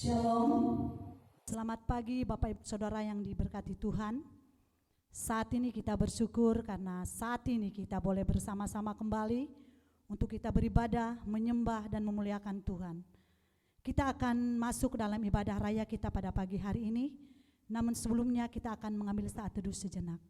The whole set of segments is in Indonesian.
Shalom. Selamat pagi Bapak Ibu Saudara yang diberkati Tuhan. Saat ini kita bersyukur karena saat ini kita boleh bersama-sama kembali untuk kita beribadah, menyembah dan memuliakan Tuhan. Kita akan masuk ke dalam ibadah raya kita pada pagi hari ini. Namun sebelumnya kita akan mengambil saat teduh sejenak.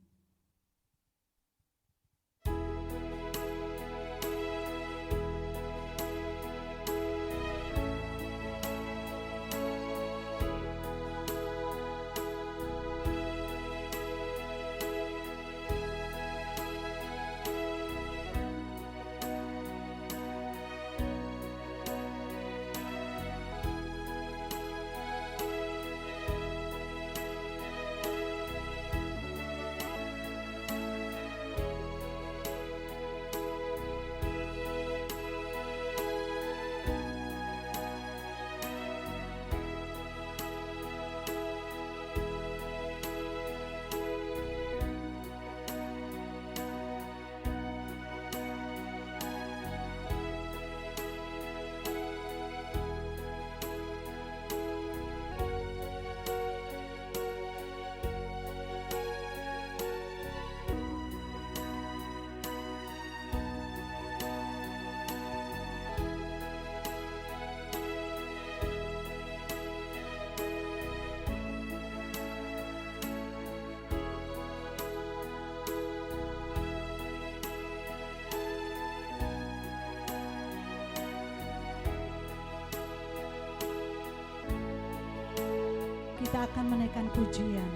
Kita akan menaikkan pujian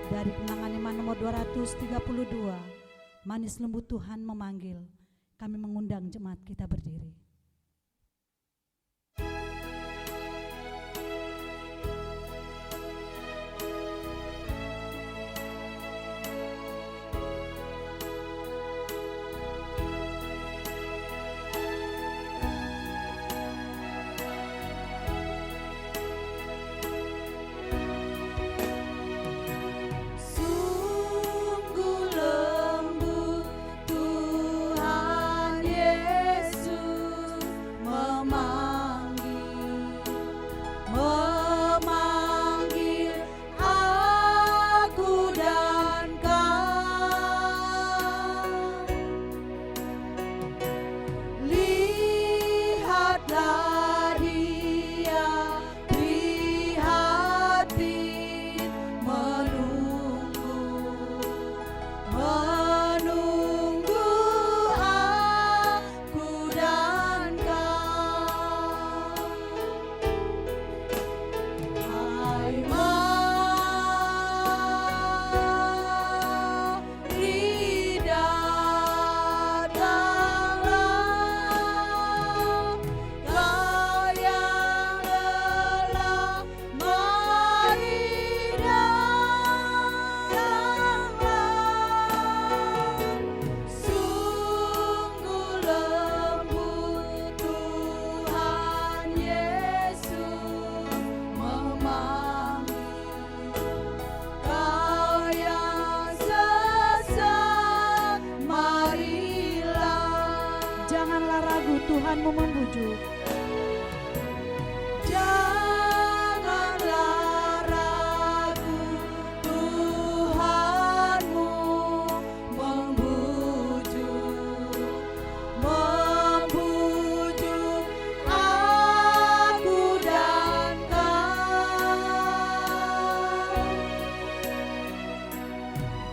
dari Kenangan Iman nomor 232, Manis Lembut Tuhan Memanggil. Kami mengundang jemaat kita berdiri. Tuhanmu membujuk. Janganlah ragu, Tuhanmu membujuk, membujuk aku dan kau.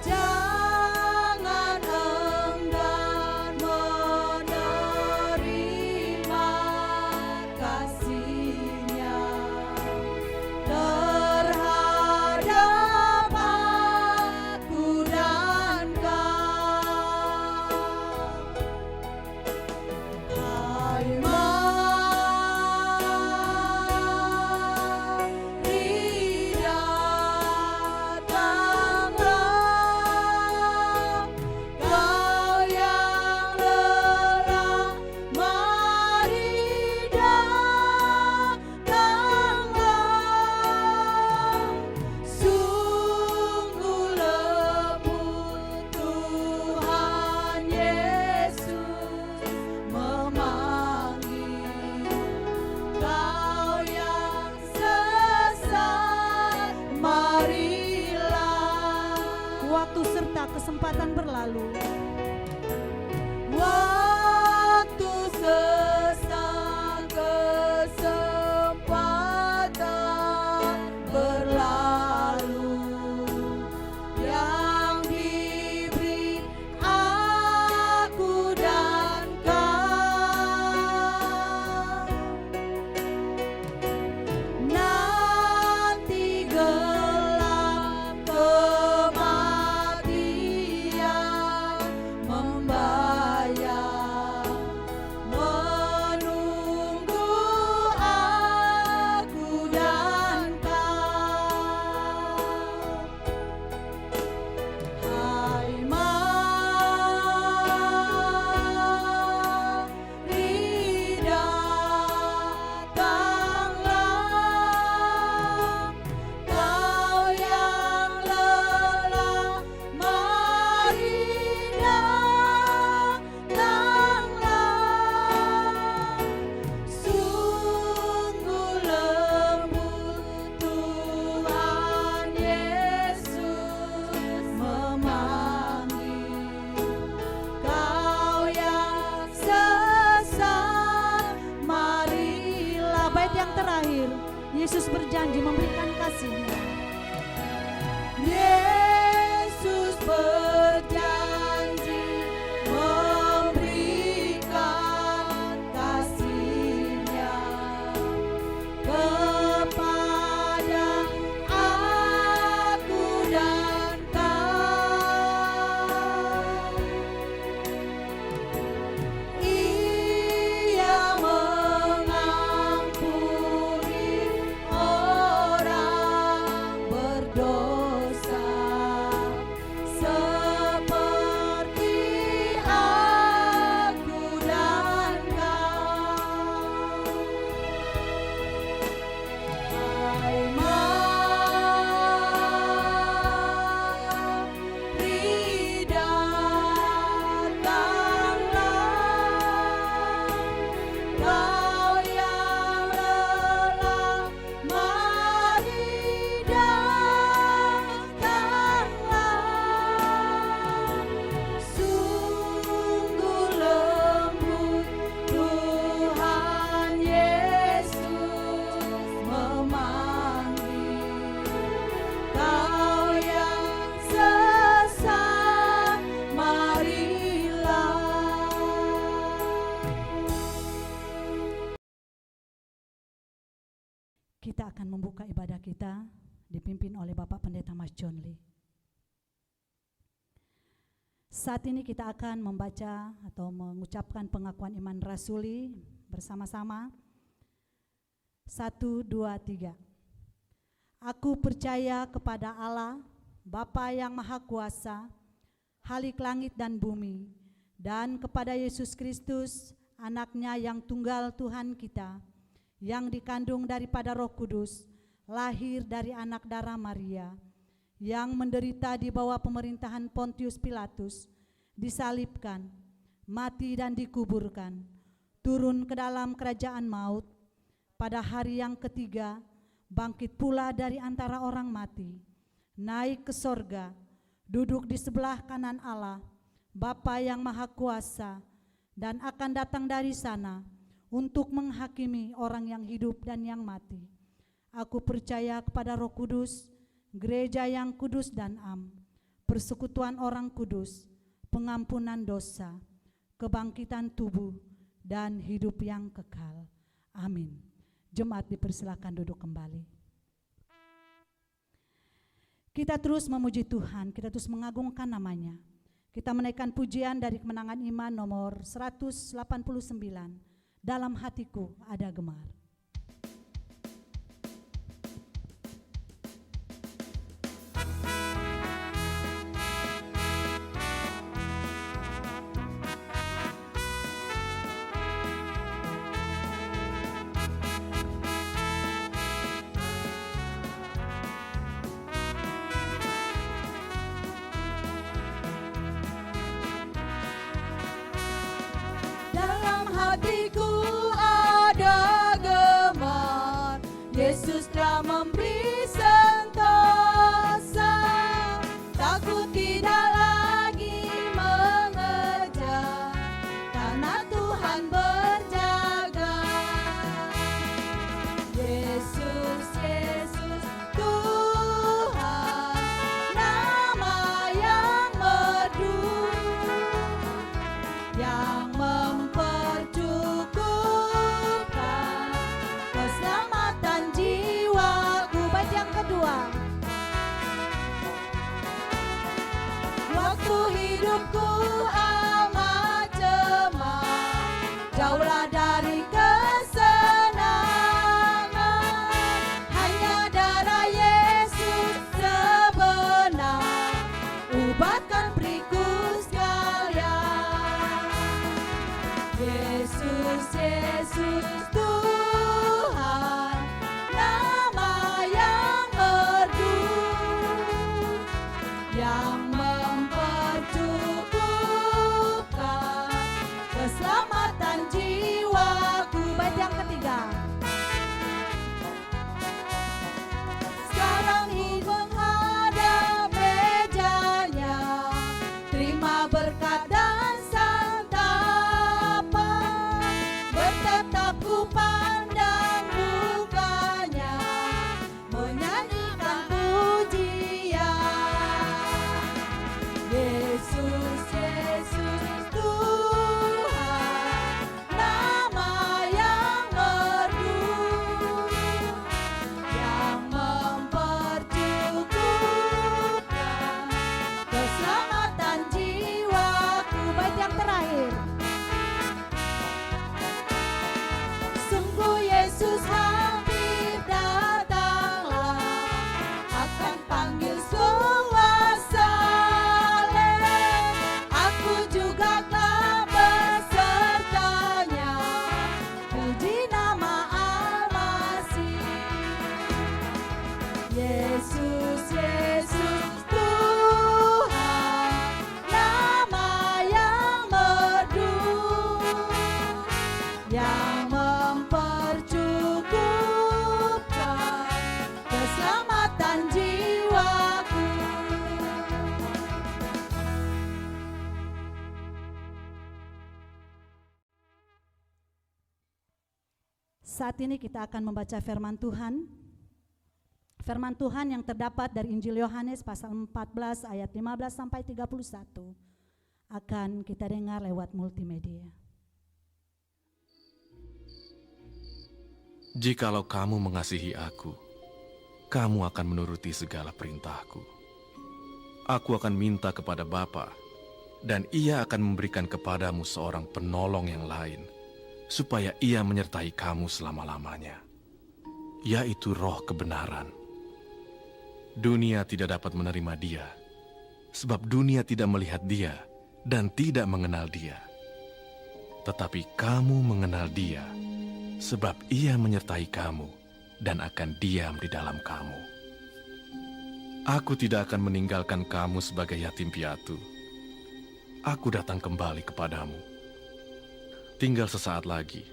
Jangan enggan menerima kita akan membuka ibadah kita dipimpin oleh Bapak Pendeta Mas John Lee. Saat ini kita akan membaca atau mengucapkan pengakuan iman rasuli bersama-sama. 1, 2, 3. Aku percaya kepada Allah, Bapa yang Maha Kuasa, Khalik langit dan bumi, dan kepada Yesus Kristus, Anak-Nya yang tunggal Tuhan kita, yang dikandung daripada Roh Kudus, lahir dari anak darah Maria, yang menderita di bawah pemerintahan Pontius Pilatus, disalibkan, mati dan dikuburkan, turun ke dalam kerajaan maut, pada hari yang ketiga bangkit pula dari antara orang mati, naik ke sorga, duduk di sebelah kanan Allah, Bapa yang Maha Kuasa, dan akan datang dari sana untuk menghakimi orang yang hidup dan yang mati. Aku percaya kepada Roh Kudus, gereja yang kudus dan am, persekutuan orang kudus, pengampunan dosa, kebangkitan tubuh, dan hidup yang kekal. Amin. Jemaat dipersilakan duduk kembali. Kita terus memuji Tuhan, kita terus mengagungkan namanya. Kita menaikkan pujian dari Kemenangan Iman nomor 189, Dalam Hatiku Ada Gemar. Yesus telah memberi sentosa, takut tidak lagi mengejar, karena Tuhan berjaga. Yesus, Yesus, Tuhan, nama yang merdu, yang mempercukupkan keselamatan jiwaku. Bait yang kedua. Waktu hidupku amat cemas, jauhlah dari kesenangan, hanya darah Yesus sebenar ubatkan periku sekalian. Yesus, Yesus, Tuhan, nama yang merdu, yang mempercukupkan keselamatan jiwaku. Bait yang ketiga. Sekarang menghadap mejanya, terima berkat dan santapan, bertetap ku pandang mukanya, menyanyikan pujian. Yesus, Yesus, Tuhan, nama yang merdu, yang mempercukupkan keselamatan jiwaku. Bait yang terakhir. Sungguh Yesus hampir datanglah, akan panggil semua saleh. Aku juga telah besertanya, puji nama Al-Masih. Yesus, Yesus, Tuhan, nama yang merdu, yang mempercukupkan keselamatan jiwaku. Saat ini kita akan membaca firman Tuhan. Firman Tuhan yang terdapat dari Injil Yohanes pasal 14 ayat 15 sampai 31 akan kita dengar lewat multimedia. Jikalau kamu mengasihi aku, kamu akan menuruti segala perintahku. Aku akan minta kepada Bapa, dan Ia akan memberikan kepadamu seorang penolong yang lain, supaya Ia menyertai kamu selama-lamanya, yaitu Roh kebenaran. Dunia tidak dapat menerima Dia, sebab dunia tidak melihat Dia dan tidak mengenal Dia. Tetapi kamu mengenal Dia, sebab Ia menyertai kamu dan akan diam di dalam kamu. Aku tidak akan meninggalkan kamu sebagai yatim piatu. Aku datang kembali kepadamu. Tinggal sesaat lagi,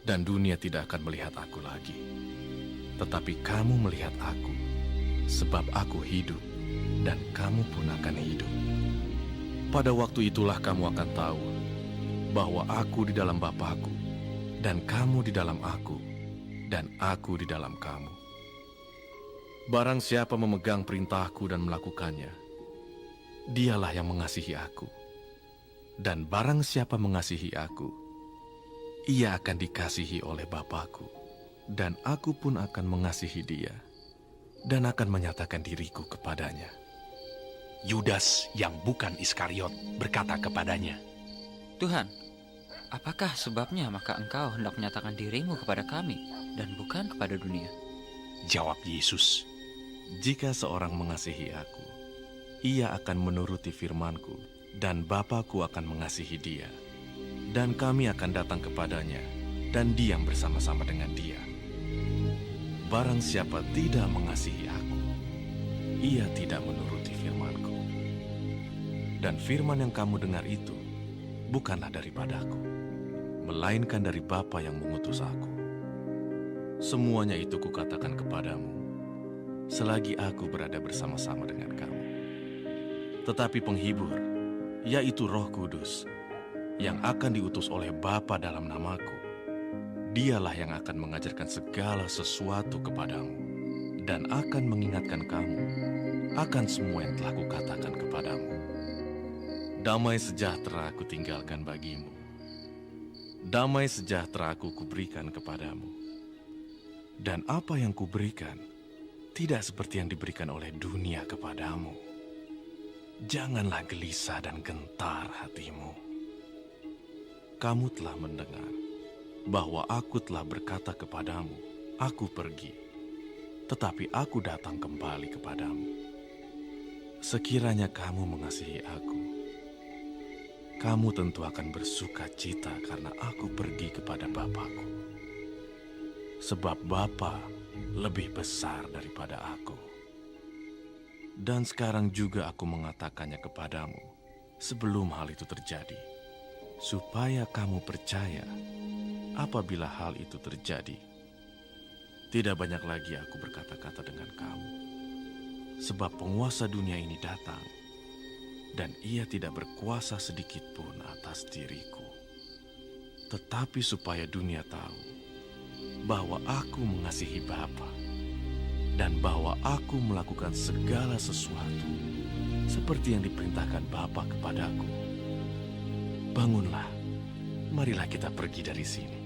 dan dunia tidak akan melihat aku lagi. Tetapi kamu melihat aku, sebab aku hidup, dan kamu pun akan hidup. Pada waktu itulah kamu akan tahu bahwa aku di dalam Bapa-Ku, dan kamu di dalam aku, dan aku di dalam kamu. Barang siapa memegang perintahku dan melakukannya, dialah yang mengasihi aku. Dan barang siapa mengasihi aku, ia akan dikasihi oleh Bapa-Ku, dan aku pun akan mengasihi dia, dan akan menyatakan diriku kepadanya. Yudas yang bukan Iskariot berkata kepadanya, Tuhan, apakah sebabnya maka engkau hendak menyatakan dirimu kepada kami dan bukan kepada dunia? Jawab Yesus, Jika seorang mengasihi aku, ia akan menuruti firman-Ku, dan Bapa-Ku akan mengasihi dia. Dan kami akan datang kepadanya, dan diam bersama-sama dengan dia. Barang siapa tidak mengasihi aku, ia tidak menuruti firman-Ku. Dan firman yang kamu dengar itu, bukanlah daripadaku, melainkan dari Bapa yang mengutus aku. Semuanya itu kukatakan kepadamu, selagi aku berada bersama-sama dengan kamu. Tetapi penghibur, yaitu Roh Kudus, yang akan diutus oleh Bapa dalam namaku, dialah yang akan mengajarkan segala sesuatu kepadamu, dan akan mengingatkan kamu akan semua yang telah kukatakan kepadamu. Damai sejahtera aku tinggalkan bagimu. Damai sejahtera aku kuberikan kepadamu. Dan apa yang kuberikan, tidak seperti yang diberikan oleh dunia kepadamu. Janganlah gelisah dan gentar hatimu. Kamu telah mendengar bahwa aku telah berkata kepadamu, aku pergi, tetapi aku datang kembali kepadamu. Sekiranya kamu mengasihi aku, kamu tentu akan bersuka cita karena aku pergi kepada Bapa-Ku. Sebab Bapa lebih besar daripada aku. Dan sekarang juga aku mengatakannya kepadamu sebelum hal itu terjadi, supaya kamu percaya apabila hal itu terjadi. Tidak banyak lagi aku berkata-kata dengan kamu, sebab penguasa dunia ini datang, dan ia tidak berkuasa sedikit pun atas diriku. Tetapi supaya dunia tahu bahwa aku mengasihi Bapa, dan bahwa aku melakukan segala sesuatu seperti yang diperintahkan Bapa kepadaku. Bangunlah, marilah kita pergi dari sini.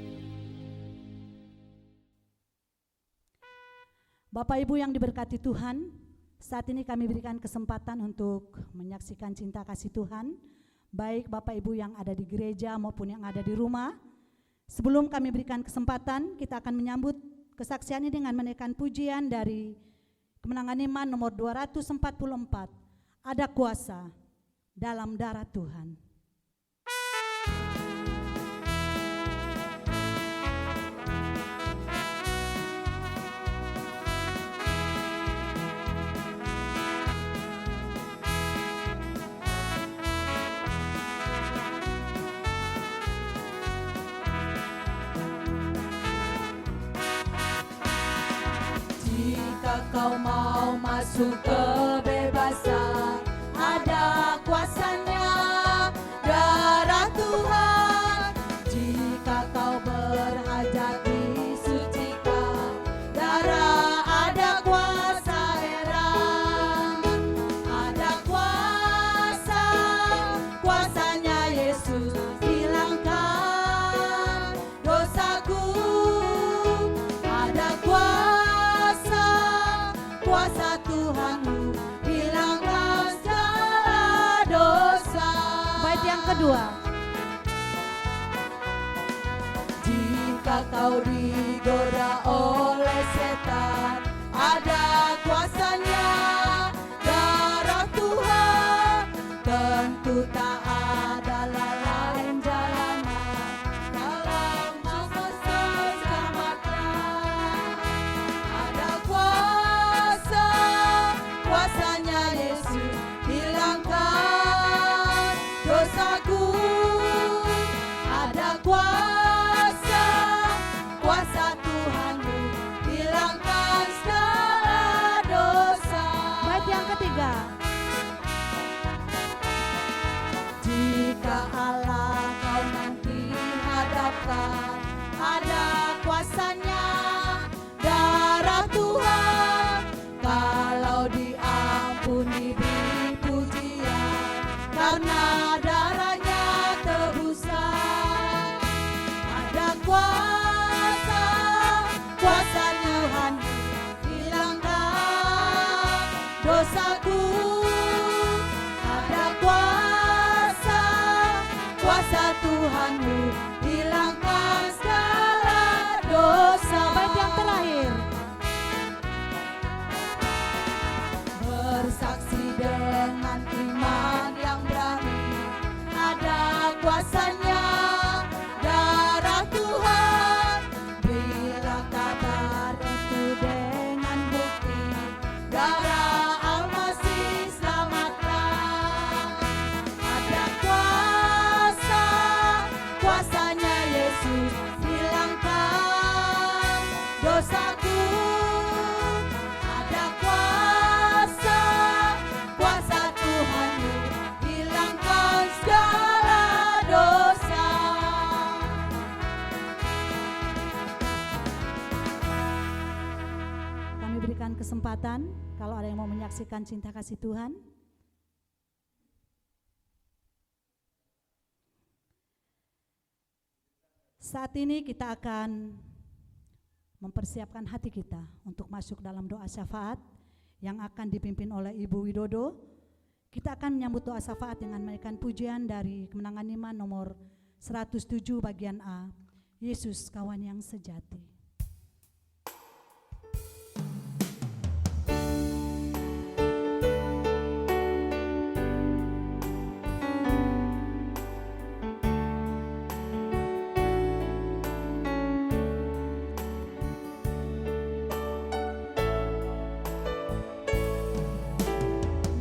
Bapak Ibu yang diberkati Tuhan, saat ini kami berikan kesempatan untuk menyaksikan cinta kasih Tuhan, baik Bapak Ibu yang ada di gereja maupun yang ada di rumah. Sebelum kami berikan kesempatan, kita akan menyambut kesaksian ini dengan menaikkan pujian dari Kemenangan Iman nomor 244, Ada Kuasa Dalam Darah Tuhan. Kau mau masuk kebebasan, ada kuasanya darah Tuhan. Jika kau berhajat disucikan, darah ada kuasa heran. Ada kuasa, kuasanya Yesus hilangkan dosaku. kedua. Jika kau digoda oleh setan, ada kuasanya darah Tuhan. Tentu tak ada lain jalan dalam masa selamatkan. Ada kuasanya Yesus hilangkan dosaku. Ada kuasa Tuhanmu hilangkan segala dosa. Bait yang ketiga. Jika Allah kau nanti hadapkan, ada kuasanya darah Tuhan. Kalau diampuni diberi pujian, karena darahnya tebusan. Ada kuasa Tuhan hilangkan dosaku. Ada kuasa Tuhanmu hilangkan segala dosa. Bait yang terakhir. Bersaksi dengan iman yang berani, ada kuasanya darah Tuhan. Bila kabar itu dengan bukti, darah Al-Masih selamatkan. Ada kuasanya Yesus hilangkan dosaku. Ada kuasa Tuhanmu hilangkan segala dosa. Kami berikan kesempatan kalau ada yang mau menyaksikan cinta kasih Tuhan. Saat ini kita akan mempersiapkan hati kita untuk masuk dalam doa syafaat yang akan dipimpin oleh Ibu Widodo. Kita akan menyambut doa syafaat dengan menaikkan pujian dari Kemenangan Iman nomor 107 bagian A. Yesus kawan yang sejati.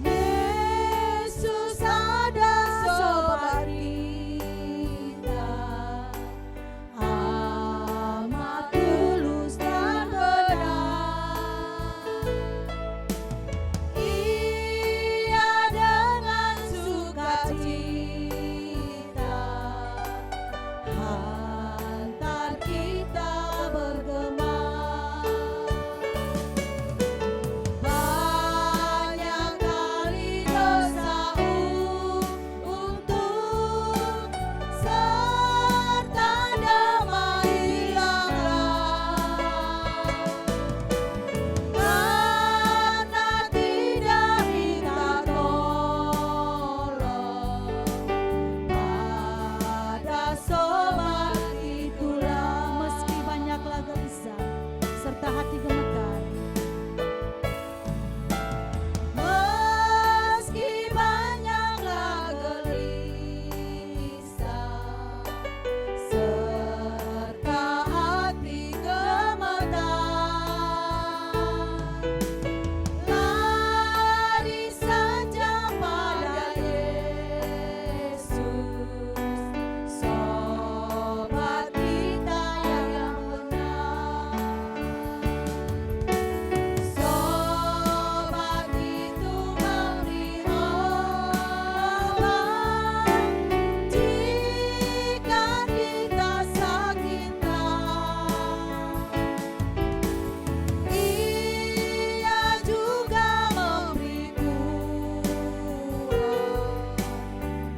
Yesus ada sobat kita, amat tulus dan benar. Ia dengan sukacita hantar kita bergema. Banyak kali dosa untuk serta damai hilanglah, karena tidak minta tolong pada sobat itulah. Meski banyaklah gelisah serta hati gemetar, Meski banyaklah gelisah serta hati gemetar, lari saja pada Yesus, sobat kita yang benar. Sobat itu memberi obat jika kita sakitkan. Ia juga memberi kuat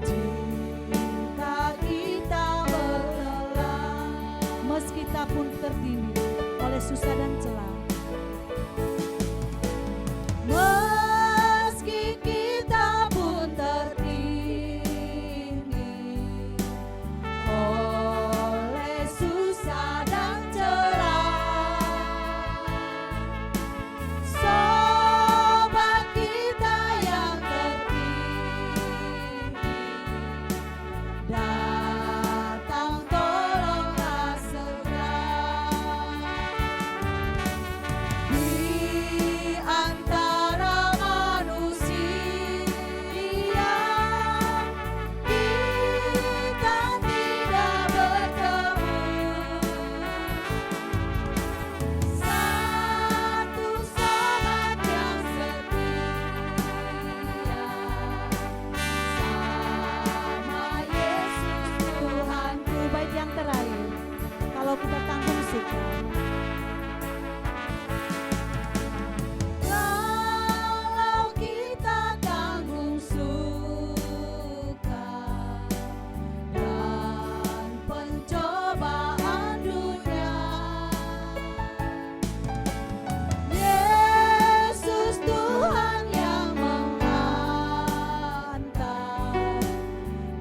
jika kita berlelah. meski kita pun tertindih oleh susah dan celah. Meski kita pun tertindih susah dan cerah. Sobat kita yang terpilih, datang tolonglah segera. Di antara manusia kita tidak bertemu. Satu sobat yang setia sama Yesus Tuhanku. Bait yang terakhir, kalau kita tanggung suka. Kalau kita tanggung suka dan pencobaan dunia, Yesus Tuhan yang menghantar,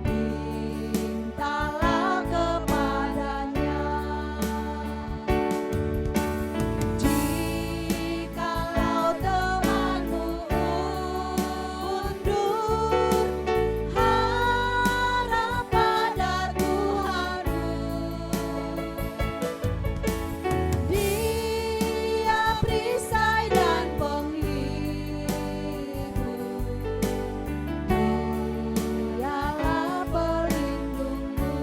mintalah kepadanya. Jikalau temanmu undur, harap pada Tuhanmu. Dia perisai dan penghibur, Dialah pelindungmu.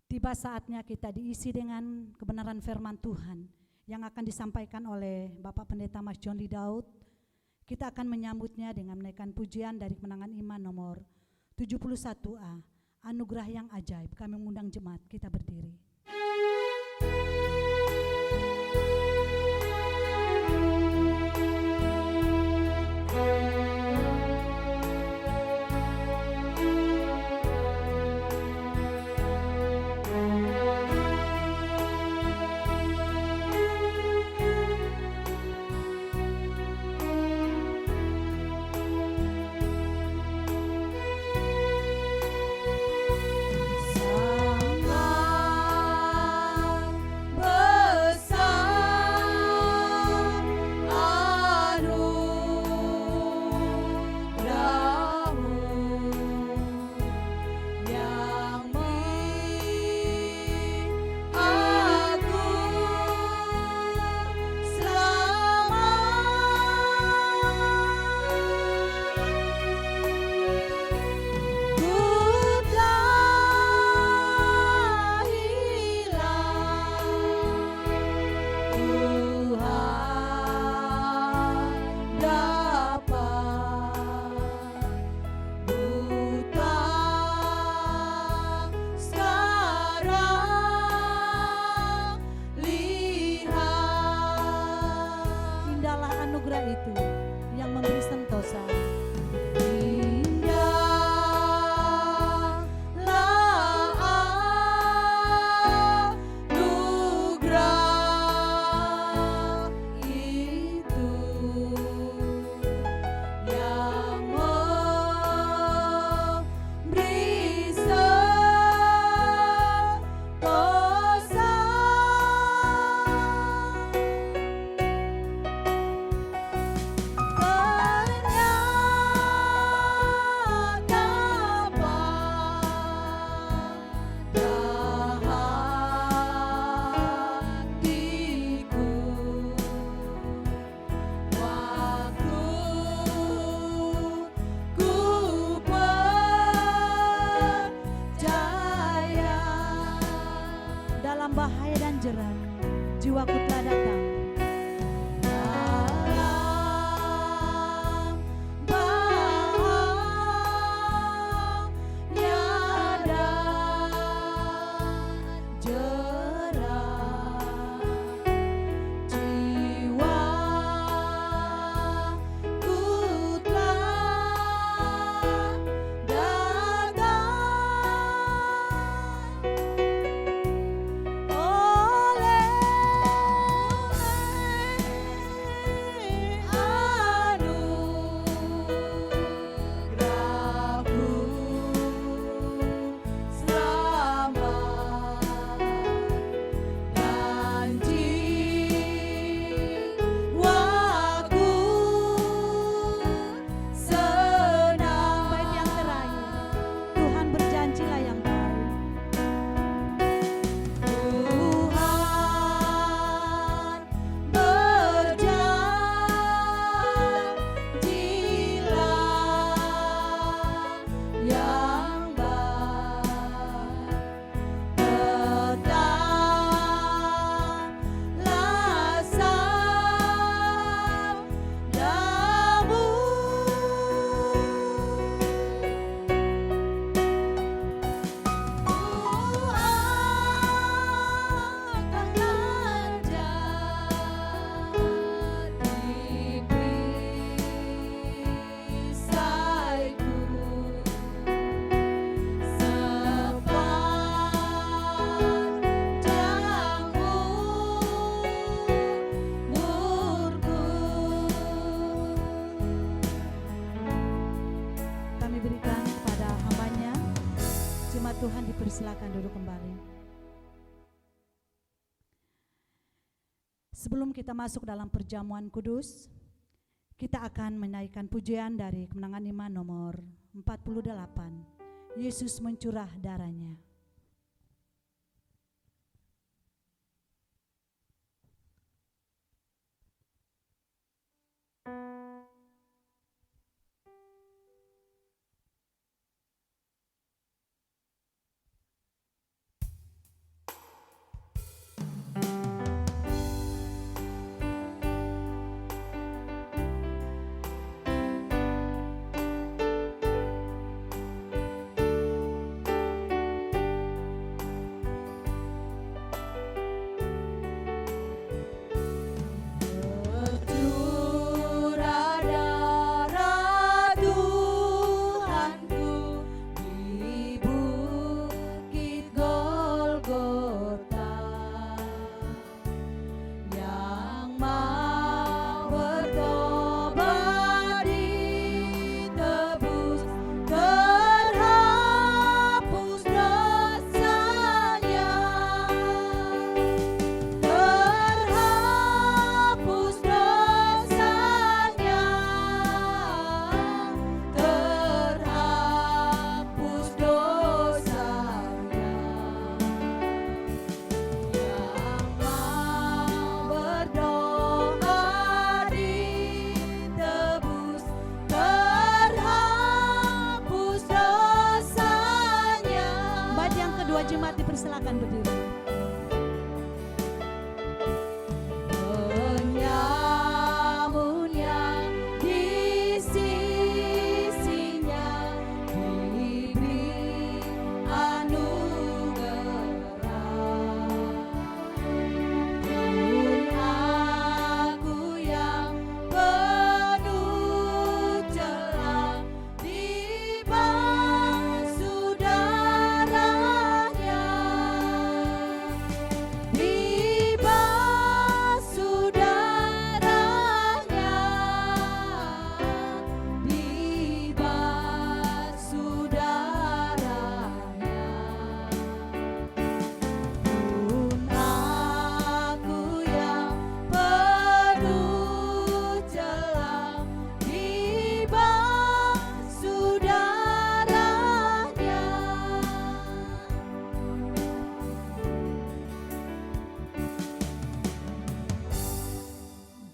Tiba saatnya kita diisi dengan kebenaran firman Tuhan yang akan disampaikan oleh Bapak Pendeta Mas John Lee Daud. Kita akan menyambutnya dengan menaikkan pujian dari Kemenangan Iman nomor 71A, Anugerah yang Ajaib. Kami mengundang jemaat, kita berdiri. jiwaku telah datang. dipersilakan duduk kembali. Sebelum kita masuk dalam perjamuan kudus, kita akan menaikkan pujian dari Kemenangan Iman nomor 48. Yesus mencurah darahnya. Jemaat dipersilakan berdiri. Penyamun yang di sisinya diberi anugerah. Pun aku yang penuh celah dibasuh darahnya. Dibasuh darahnya, dibasuh darahnya. Pun aku yang penuh celah dibasuh darahnya.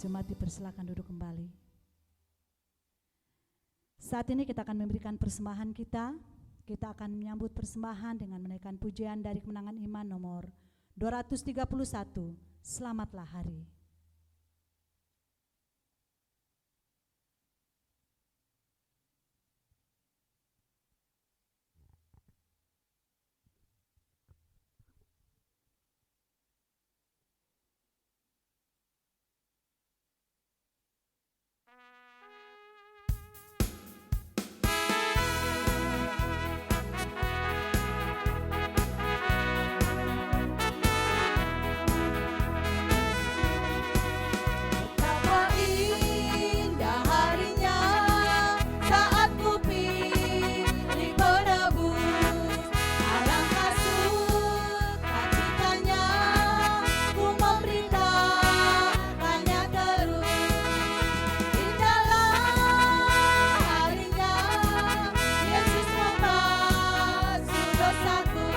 Jemaat dipersilakan duduk kembali. Saat ini kita akan memberikan persembahan kita. Kita akan menyambut persembahan dengan menaikkan pujian dari Kemenangan Iman nomor 231. Selamatlah hari. Betapa indah harinya saat ku pilih penebus. Alangkah sukacitanya ku memberitakannya terus. Indahlah harinya Yesus membasuh dosaku.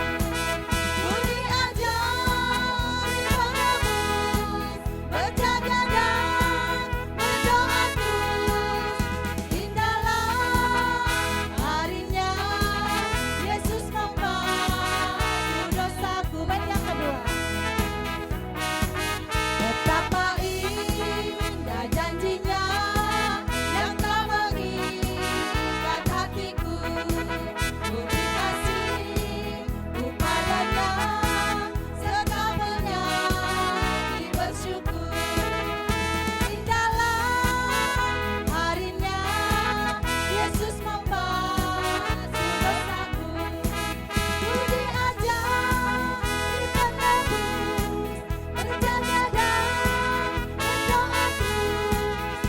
Ku diajari penebus, berjaga dan berdoa terus. Indahlah harinya Yesus membasuh dosaku. Baik, yang kedua. Betapa indah janjinya yang tak mengikat hatiku. Ku dikasihku padanya, selamanya bersyukur. Indahlah harinya Yesus membasuh dosaku. Ku diajari penebus, berjaga dan berdoa terus.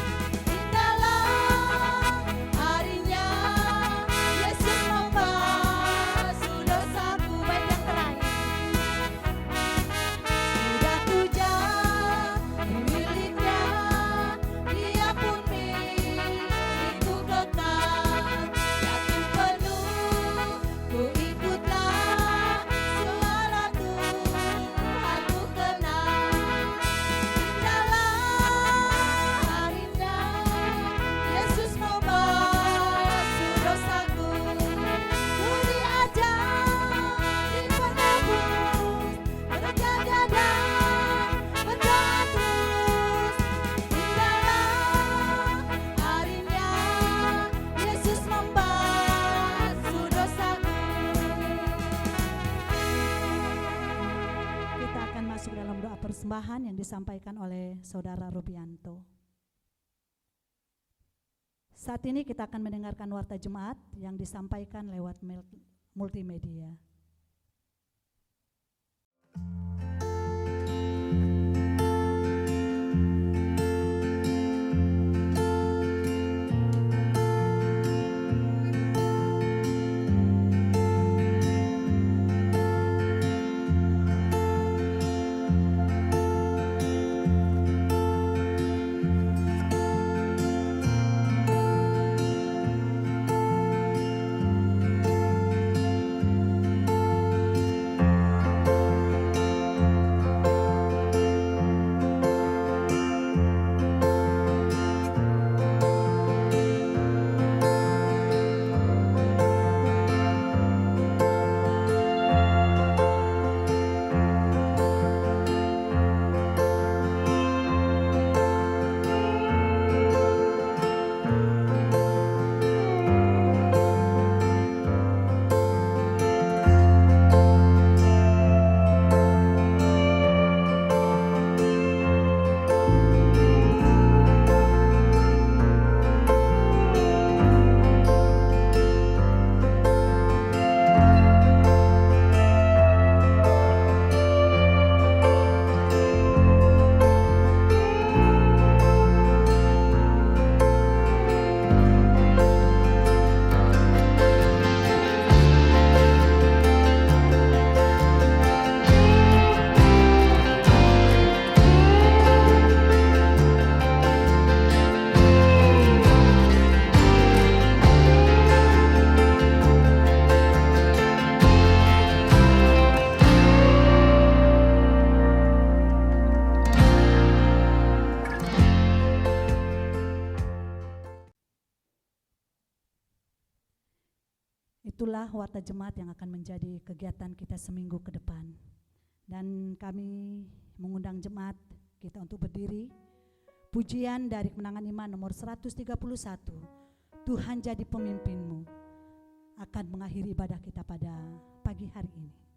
Indahlah harinya Yesus membasuh dosaku. Baik, penyembahan yang disampaikan oleh Saudara Rubianto. Saat ini kita akan mendengarkan warta jemaat yang disampaikan lewat multimedia. Itulah warta jemaat yang akan menjadi kegiatan kita seminggu ke depan. Dan kami mengundang jemaat kita untuk berdiri. Pujian dari Kemenangan Iman nomor 131, Tuhan jadi pemimpinmu, akan mengakhiri ibadah kita pada pagi hari ini.